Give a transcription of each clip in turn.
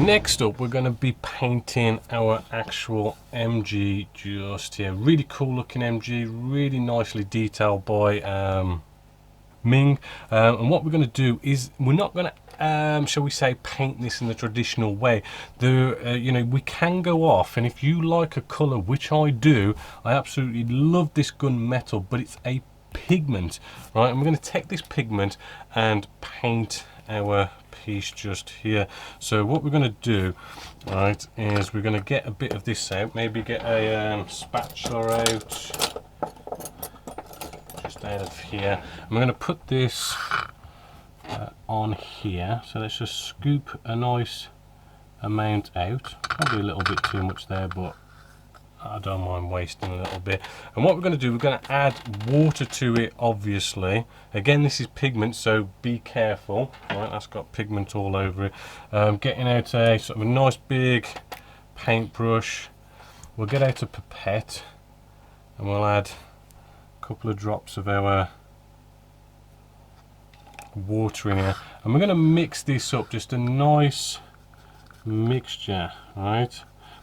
Next up, we're going to be painting our actual MG just here. Really cool looking MG, really nicely detailed by Meng. And what we're going to do is we're not going to, shall we say, paint this in the traditional way. You know, we can go off, and if you like a colour, which I do, I absolutely love this gunmetal, but it's a pigment, right? And we're going to take this pigment and paint our piece just here. So what we're going to do, right, is we're going to get a bit of this out, maybe get a spatula out, just out of here, and we're going to put this on here. So let's just scoop a nice amount out, probably a little bit too much there, but I don't mind wasting a little bit. And what we're going to do, we're going to add water to it, obviously. Again, this is pigment, so be careful. Right, that's got pigment all over it. Getting out a sort of a nice big paintbrush. We'll get out a pipette and we'll add a couple of drops of our water in here. And we're going to mix this up, just a nice mixture, right?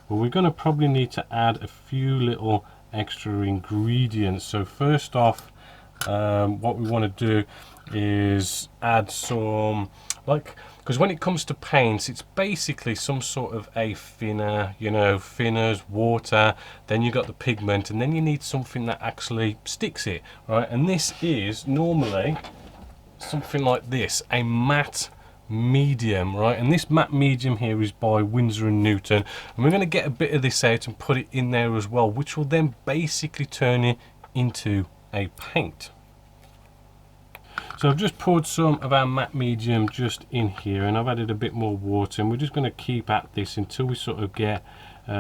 Well, we're going to probably need to add a few little extra ingredients. So first off, what we want to do is add some, because when it comes to paints, it's basically some sort of a thinner, you know, thinners, water, then you got the pigment, and then you need something that actually sticks it, right? And this is normally something like this, a matte medium, right? And this matte medium here is by Winsor & Newton, and we're going to get a bit of this out and put it in there as well, which will then basically turn it into a paint. So I've just poured some of our matte medium just in here, and I've added a bit more water, and we're just going to keep at this until we sort of get you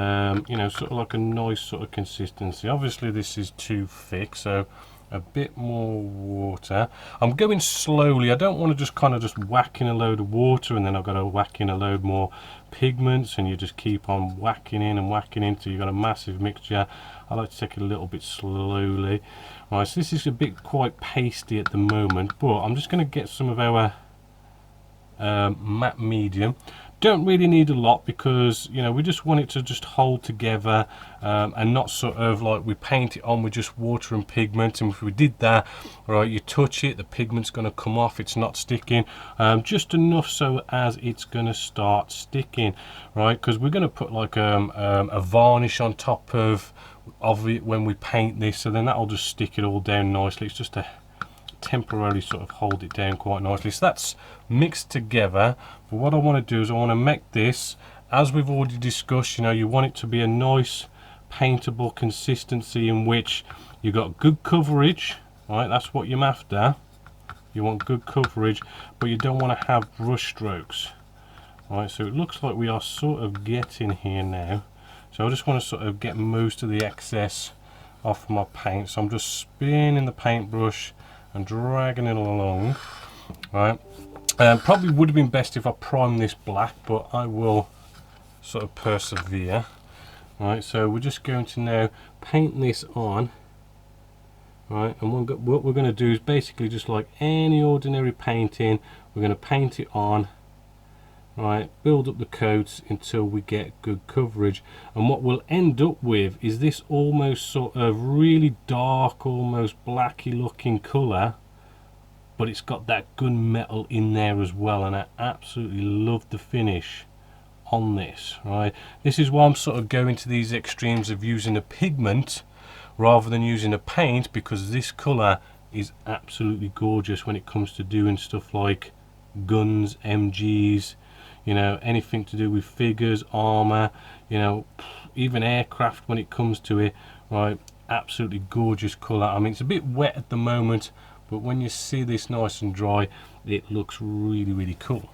know, sort of like a nice sort of consistency. Obviously this is too thick, so a bit more water. I'm going slowly. I don't want to just kind of just whack in a load of water and then I've got to whack in a load more pigments, and you just keep on whacking in and whacking in till you've got a massive mixture. I like to take it a little bit slowly. Right, so this is a bit quite pasty at the moment, but I'm just going to get some of our matte medium. Don't really need a lot, because you know, we just want it to just hold together and not sort of like we paint it on with just water and pigment, and if we did that, right, you touch it, the pigment's going to come off, it's not sticking. Just enough so as it's going to start sticking, right? Because we're going to put like a varnish on top of it when we paint this, so then that'll just stick it all down nicely. It's just a temporarily sort of hold it down quite nicely. So that's mixed together. But what I want to do is I want to make this, as we've already discussed, you know, you want it to be a nice paintable consistency in which you got good coverage, right? That's what you're after. You want good coverage, but you don't want to have brush strokes, right? So it looks like we are sort of getting here now. So I just want to sort of get most of the excess off my paint. So I'm just spinning the paintbrush and dragging it along, right? Probably would have been best if I primed this black, but I will sort of persevere. Right, so we're just going to now paint this on, right? And what we're going to do is basically just like any ordinary painting, we're going to paint it on, right? Build up the coats until we get good coverage. And what we'll end up with is this almost sort of really dark, almost blacky looking colour, but it's got that gunmetal in there as well, and I absolutely love the finish on this, right? This is why I'm sort of going to these extremes of using a pigment rather than using a paint, because this colour is absolutely gorgeous when it comes to doing stuff like guns, MGs, you know, anything to do with figures, armour, you know, even aircraft when it comes to it, right? Absolutely gorgeous colour. I mean, it's a bit wet at the moment, but when you see this nice and dry, it looks really, really cool.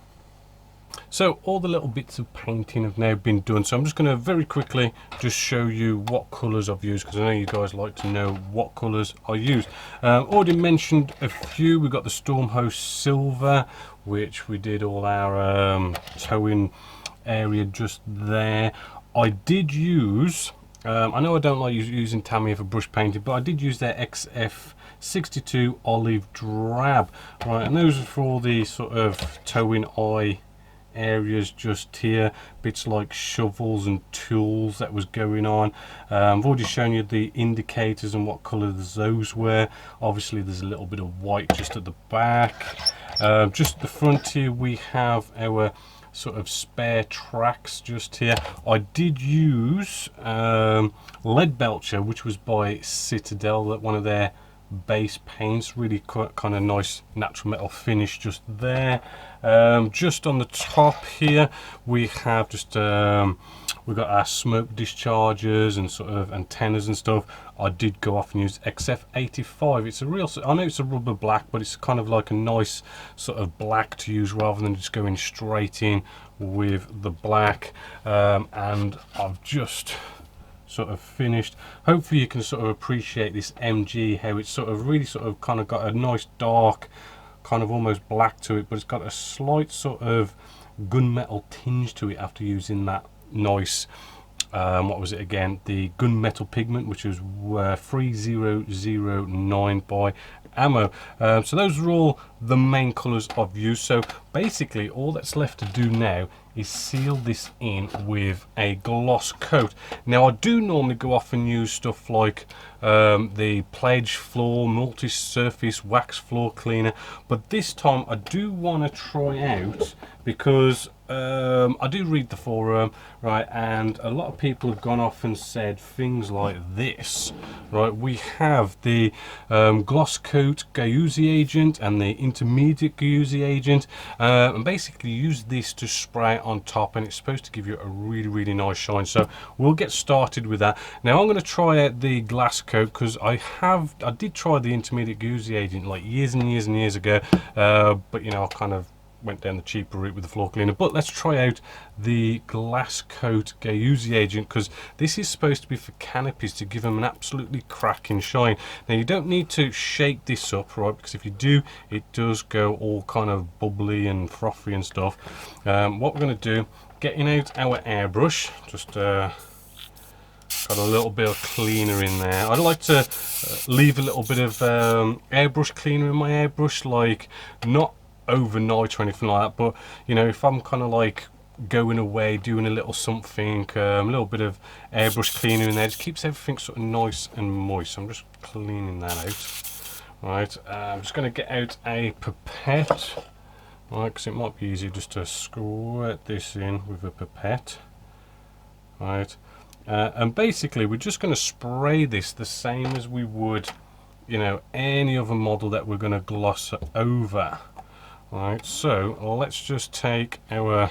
So all the little bits of painting have now been done, so I'm just going to very quickly just show you what colours I've used, because I know you guys like to know what colours I used. Already mentioned a few. We've got the Stormhost Silver, which we did all our towing area just there. I did use, I know I don't like using Tamiya for brush painting, but I did use their XF62 Olive Drab, right? And those are for all the sort of towing eye areas just here, bits like shovels and tools that was going on. I've already shown you the indicators and what colours those were. Obviously there's a little bit of white just at the back. Just at the front here we have our sort of spare tracks just here. I did use lead belcher, which was by Citadel, that one of their base paints, really kind of nice natural metal finish just there. Just on the top here we have just we've got our smoke dischargers and sort of antennas and stuff. I did go off and use XF85. It's a real, I know it's a rubber black, but it's kind of like a nice sort of black to use rather than just going straight in with the black. And I've just sort of finished. Hopefully you can sort of appreciate this MG, how it's sort of really sort of kind of got a nice dark kind of almost black to it, but it's got a slight sort of gunmetal tinge to it after using that nice what was it again, the gunmetal pigment, which was 3009 by Ammo. So those are all the main colors I've used. So basically all that's left to do now is seal this in with a gloss coat. Now I do normally go off and use stuff like the Pledge floor multi-surface wax floor cleaner, but this time I do want to try out, because I do read the forum, right, and a lot of people have gone off and said things like this, right. We have the gloss coat Gauzy agent and the intermediate Gauzy agent, and basically use this to spray on top, and it's supposed to give you a really nice shine. So we'll get started with that. Now I'm going to try out the glass coat, because I did try the intermediate Gauzy agent like years and years ago, but you know, I kind of went down the cheaper route with the floor cleaner. But let's try out the glass coat Gauzy agent, because this is supposed to be for canopies to give them an absolutely cracking shine. Now you don't need to shake this up, right, because if you do it does go all kind of bubbly and frothy and stuff. What we're going to do, getting out our airbrush, just got a little bit of cleaner in there. I'd like to leave a little bit of airbrush cleaner in my airbrush, like not overnight or anything like that, but you know, if I'm kind of like going away doing a little something, a little bit of airbrush cleaner in there just keeps everything sort of nice and moist. I'm just cleaning that out. Right, I'm just going to get out a pipette, right, because it might be easier just to squirt this in with a pipette, right. And basically we're just going to spray this the same as we would, you know, any other model that we're going to gloss over. Right, so let's just take our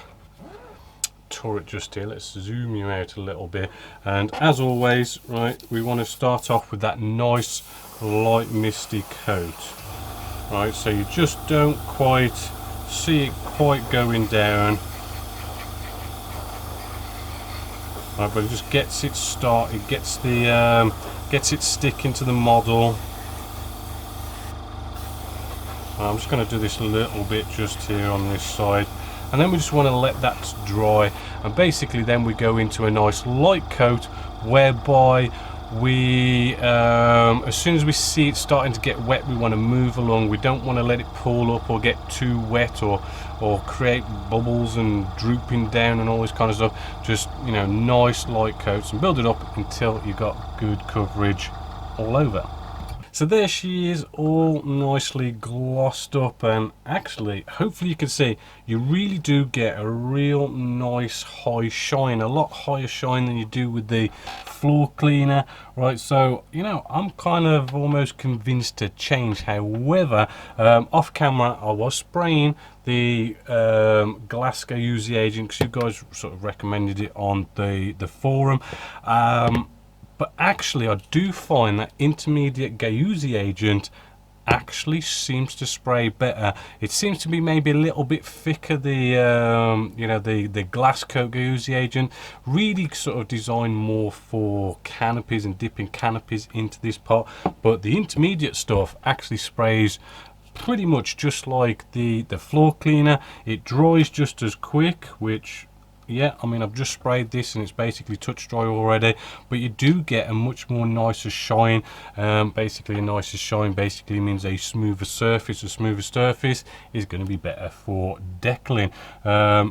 turret just here, let's zoom you out a little bit, and as always, right, we want to start off with that nice light misty coat, right, so you just don't quite see it quite going down, right, but it just gets it started, gets it sticking to the model. I'm just going to do this a little bit just here on this side, and then we just want to let that dry, and basically then we go into a nice light coat whereby we as soon as we see it starting to get wet, we want to move along. We don't want to let it pool up or get too wet or create bubbles and drooping down and all this kind of stuff. Just, you know, nice light coats and build it up until you got good coverage all over. So there she is, all nicely glossed up, and actually hopefully you can see you really do get a real nice high shine, a lot higher shine than you do with the floor cleaner, right. So you know, I'm kind of almost convinced to change. However, off camera I was spraying the glass Gauzy agent because you guys sort of recommended it on the forum. But actually I do find that intermediate Gauzy agent actually seems to spray better. It seems to be maybe a little bit thicker, the you know, the glass coat Gauzy agent, really sort of designed more for canopies and dipping canopies into this pot, but the intermediate stuff actually sprays pretty much just like the floor cleaner. It dries just as quick, which yeah, I mean, I've just sprayed this and it's basically touch dry already, but you do get a much more nicer shine. Basically, a nicer shine basically means a smoother surface. A smoother surface is going to be better for decaling,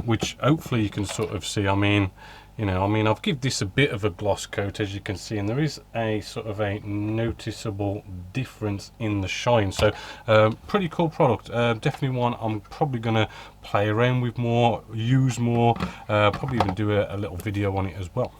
which hopefully you can sort of see. I mean, you know, I mean, I've given this a bit of a gloss coat, as you can see, and there is a sort of a noticeable difference in the shine. So pretty cool product. Definitely one I'm probably going to play around with more, use more, probably even do a little video on it as well.